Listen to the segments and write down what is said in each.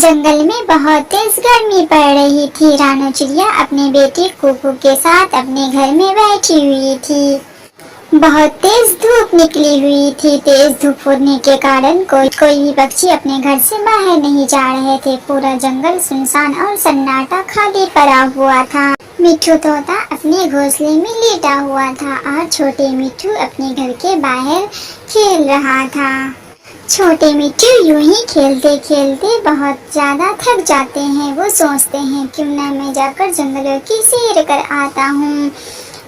जंगल में बहुत तेज गर्मी पड़ रही थी। रानू चिड़िया अपने बेटे कुकू के साथ अपने घर में बैठी हुई थी। बहुत तेज धूप निकली हुई थी। तेज धूप होने के कारण कोई भी पक्षी अपने घर से बाहर नहीं जा रहे थे। पूरा जंगल सुनसान और सन्नाटा खाली पड़ा हुआ था। मिट्ठू तोता अपने घोंसले में लेटा हुआ था और छोटे मिट्ठू अपने घर के बाहर खेल रहा था। छोटे मिट्ठू यूं ही खेलते खेलते बहुत ज्यादा थक जाते हैं। वो सोचते हैं क्यों ना मैं जाकर जंगलों की सैर कर आता हूँ।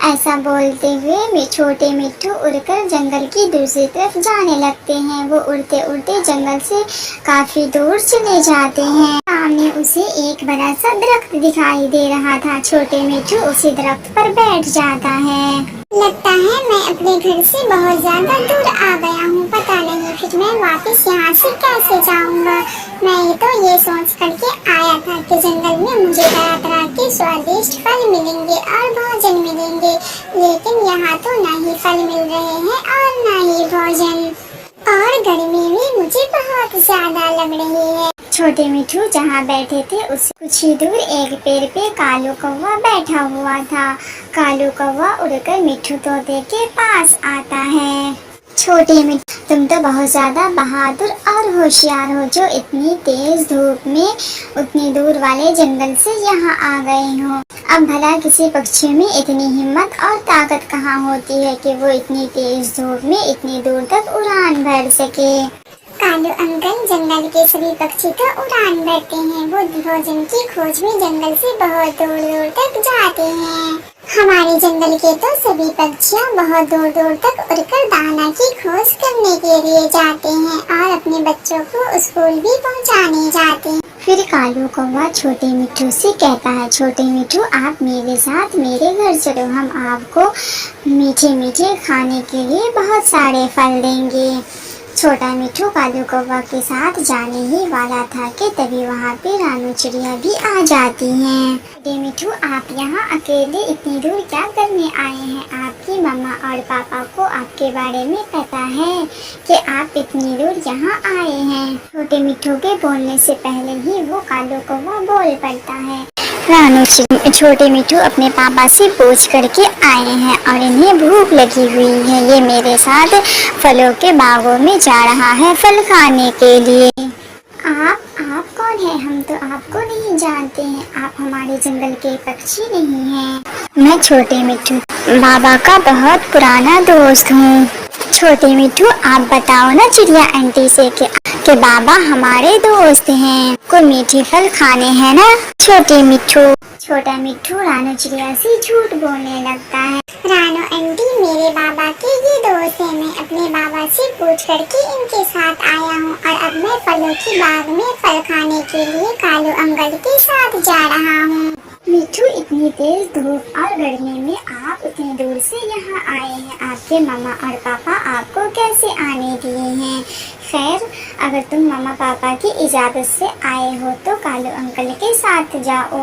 ऐसा बोलते हुए छोटे मिट्ठू उड़कर जंगल की दूसरी तरफ जाने लगते हैं। वो उड़ते उड़ते जंगल से काफी दूर चले जाते हैं। सामने उसे एक बड़ा सा दरख्त दिखाई दे रहा था। छोटे मिट्ठू उसी दरख्त पर बैठ जाता है। लगता है मैं अपने घर से बहुत ज्यादा दूर आ गया हूँ। पता नहीं फिर मैं वापस यहाँ से कैसे जाऊँगा। मैं तो ये सोच करके आया था कि जंगल में मुझे तरह तरह के स्वादिष्ट फल मिलेंगे और भोजन मिलेंगे, लेकिन यहाँ तो न ही फल मिल रहे हैं और न ही भोजन, और गर्मी भी मुझे बहुत ज्यादा लग रही है। छोटे मिट्ठू जहाँ बैठे थे उससे कुछ ही दूर एक पेड़ पे कालू कौवा बैठा हुआ था। कालू कौवा उड़कर मिट्ठू तोते के पास आता है। छोटे मिट्ठू, तुम तो बहुत ज्यादा बहादुर और होशियार हो जो इतनी तेज धूप में उतनी दूर वाले जंगल से यहाँ आ गए हो। अब भला किसी पक्षी में इतनी हिम्मत और ताकत कहाँ होती है कि वो इतनी तेज धूप में इतनी दूर तक उड़ान भर सके। कालू अंकल, जंगल के सभी पक्षी तो उड़ान भरते हैं। वो भोजन की खोज में जंगल से बहुत दूर दूर तक जाते हैं। हमारे जंगल के तो सभी पक्षियाँ बहुत दूर दूर तक उड़कर दाना की खोज करने के लिए जाते हैं और अपने बच्चों को स्कूल भी पहुँचाने जाते हैं। फिर कालू कौवा छोटे मिट्ठू से कहता है, छोटे मिट्ठू आप मेरे साथ मेरे घर चलो, हम आपको मीठे मीठे खाने के लिए बहुत सारे फल देंगे। छोटा मिट्ठू कालू कौवा के साथ जाने ही वाला था कि तभी वहाँ पे रानू चिड़िया भी आ जाती हैं। छोटे मिट्ठू, आप यहाँ अकेले इतनी दूर क्या करने आए हैं? आपकी मम्मा और पापा को आपके बारे में पता है कि आप इतनी दूर यहाँ आए हैं। छोटे मिट्ठू के बोलने से पहले ही वो कालू कौवा बोल पड़ता है। छोटे मिट्ठू अपने पापा से पूछ करके आए हैं और इन्हें भूख लगी हुई है। ये मेरे साथ फलों के बागों में जा रहा है फल खाने के लिए। आप कौन है? हम तो आपको नहीं जानते हैं। आप हमारे जंगल के पक्षी नहीं हैं। मैं छोटे मिट्ठू बाबा का बहुत पुराना दोस्त हूँ। छोटे मिट्ठू, आप बताओ ना चिड़िया आंटी से कि बाबा हमारे दोस्त हैं, कोई मीठे फल खाने हैं ना। छोटा मिट्ठू रानू चिड़िया से झूठ बोलने लगता है। रानू आंटी, मेरे बाबा के ये दोस्त हैं। मैं अपने बाबा से पूछ करके इनके साथ आया हूँ और अब मैं फलों की बाग में फल खाने के लिए कालू अंकल के साथ जा रहा हूँ। मिट्ठू, इतनी तेज धूप और गर्मी में आप उतनी दूर से यहाँ आए हैं। आपके मम्मा और पापा आपको कैसे आने दिए हैं? खैर, अगर तुम मम्मा पापा की इजाज़त से आए हो तो कालू अंकल के साथ जाओ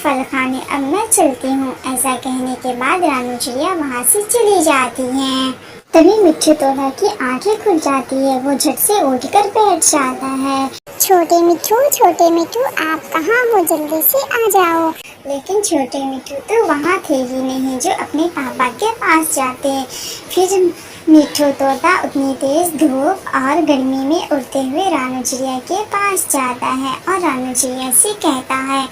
फल खाने। अब मैं चलती हूँ। ऐसा कहने के बाद रानू चिड़िया वहाँ से चली जाती हैं। तभी मिट्ठू तोता की आंखें खुल जाती है। वो झट से उठकर बैठ जाता है। छोटे मिट्ठू आप कहाँ हो? जल्दी से आ जाओ। लेकिन छोटे मिट्ठू तो वहाँ थे ही नहीं जो अपने पापा के पास जाते। फिर मिट्ठू तोता उतनी तेज धूप और गर्मी में उड़ते हुए रानू चिड़िया के पास जाता है और रानू चिड़िया से कहता है,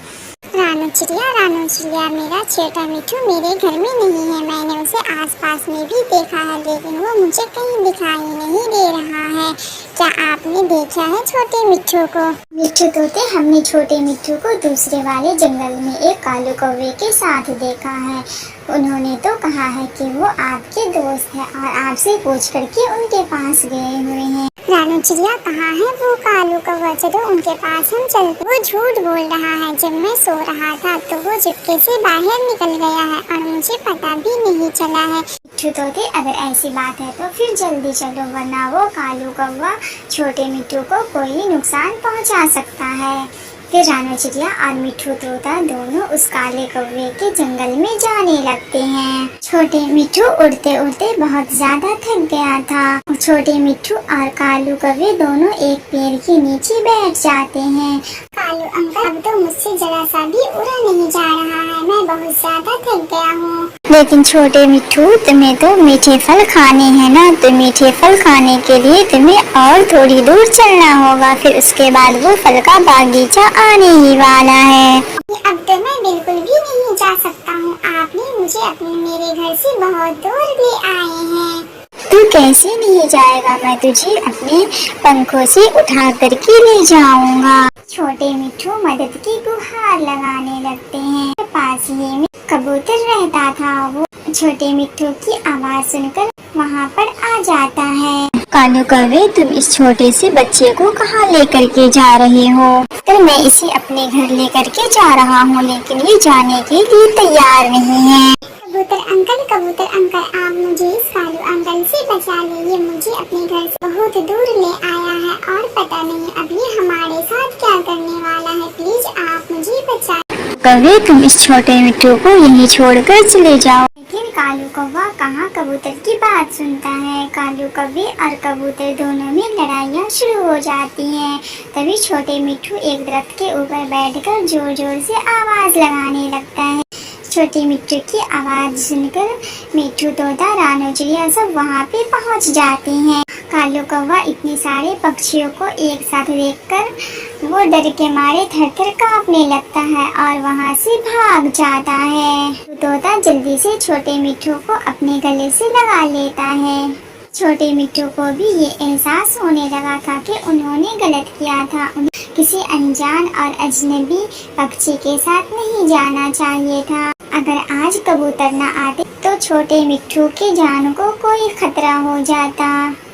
रानू चिड़िया, मेरा छोटा मिट्ठू मेरे घर में नहीं है। मैंने उसे आसपास में भी देखा है, लेकिन वो मुझे कहीं दिखाई नहीं दे रहा है। क्या आपने देखा है छोटे मिट्ठू को? मिट्ठू तोते, हमने छोटे मिट्ठू को दूसरे वाले जंगल में एक कालू कौवे के साथ देखा है। उन्होंने तो कहा है कि वो आपके दोस्त है और आपसे पूछ करके उनके पास गए हुए हैं। रानू चिड़िया, कहाँ है वो कालू कौवा? चलो उनके पास हम चलते। वो झूठ बोल रहा है। जब मैं सो रहा था तो वो चुपके से बाहर निकल गया है और मुझे पता भी नहीं चला है। मिट्ठू तोते, अगर ऐसी बात है तो फिर जल्दी चलो, वरना वो कालू कौवा छोटे मिट्ठू को कोई नुकसान पहुंचा सकता है। फिर रानू चिड़िया और मिट्ठू तोता दोनों उस काले कौवे के जंगल में जाने लगते हैं। छोटे मिट्ठू उड़ते उड़ते बहुत ज्यादा थक गया था। छोटे मिट्ठू और कालू कौवे दोनों एक पेड़ के नीचे बैठ जाते हैं। कालू अंकल, अब तो मुझसे जरा सा भी उड़ा नहीं जा रहा है, मैं बहुत ज्यादा थक गया हूँ। लेकिन छोटे मिट्ठू, तुम्हें तो मीठे फल खाने हैं ना, तो मीठे फल खाने के लिए तुम्हें और थोड़ी दूर चलना होगा, फिर उसके बाद वो फल का बागीचा आने ही वाला है। अब तो मैं बिल्कुल भी नहीं जा सकता हूँ, आपने मुझे अपने मेरे घर से बहुत दूर ले आए हैं। तू कैसे नहीं जाएगा, मैं तुझे अपने पंखों से उठा करके ले जाऊंगा। छोटे मिट्ठू मदद की गुहार लगाने लगते हैं। पास ही में कबूतर रहता था, वो छोटे मिट्ठू की आवाज सुनकर वहाँ पर आ जाता है। कालू कौवे, तुम इस छोटे से बच्चे को कहाँ लेकर के जा रहे हो? तो मैं इसे अपने घर लेकर के जा रहा हूँ, लेकिन ये जाने के लिए तैयार नहीं है। कबूतर अंकल, आप मुझे इस कालू अंकल से बचा लीजिए, मुझे अपने घर से बहुत दूर ले आया है और पता नहीं अब ये हमारे साथ क्या करने वाला है, प्लीज आप मुझे बचाएं। कौवे, तुम इस छोटे मिट्ठू को यहीं छोड़कर चले जाओ। लेकिन कालू कौवा कहाँ कबूतर की बात सुनता है। कालू कौवे और कबूतर दोनों में लड़ाइयाँ शुरू हो जाती हैं। तभी छोटे मिट्ठू एक दरख्त के ऊपर बैठकर जोर जोर से आवाज लगाने लगता है। छोटी मिट्ठू की आवाज सुनकर मिट्ठू, तोता, रानू चिड़िया सब वहाँ पे पहुँच जाते हैं। कालू कौवा इतने सारे पक्षियों को एक साथ देखकर वो डर के मारे थर-थर कांपने लगता है और वहाँ से भाग जाता है। तोता जल्दी से छोटे मिट्ठू को अपने गले से लगा लेता है। छोटे मिट्ठू को भी ये एहसास होने लगा था कि उन्होंने गलत किया था, उन्हें किसी अनजान और अजनबी पक्षी के साथ नहीं जाना चाहिए था। अगर आज कबूतर न आते तो छोटे मिट्ठू की जान को कोई खतरा हो जाता।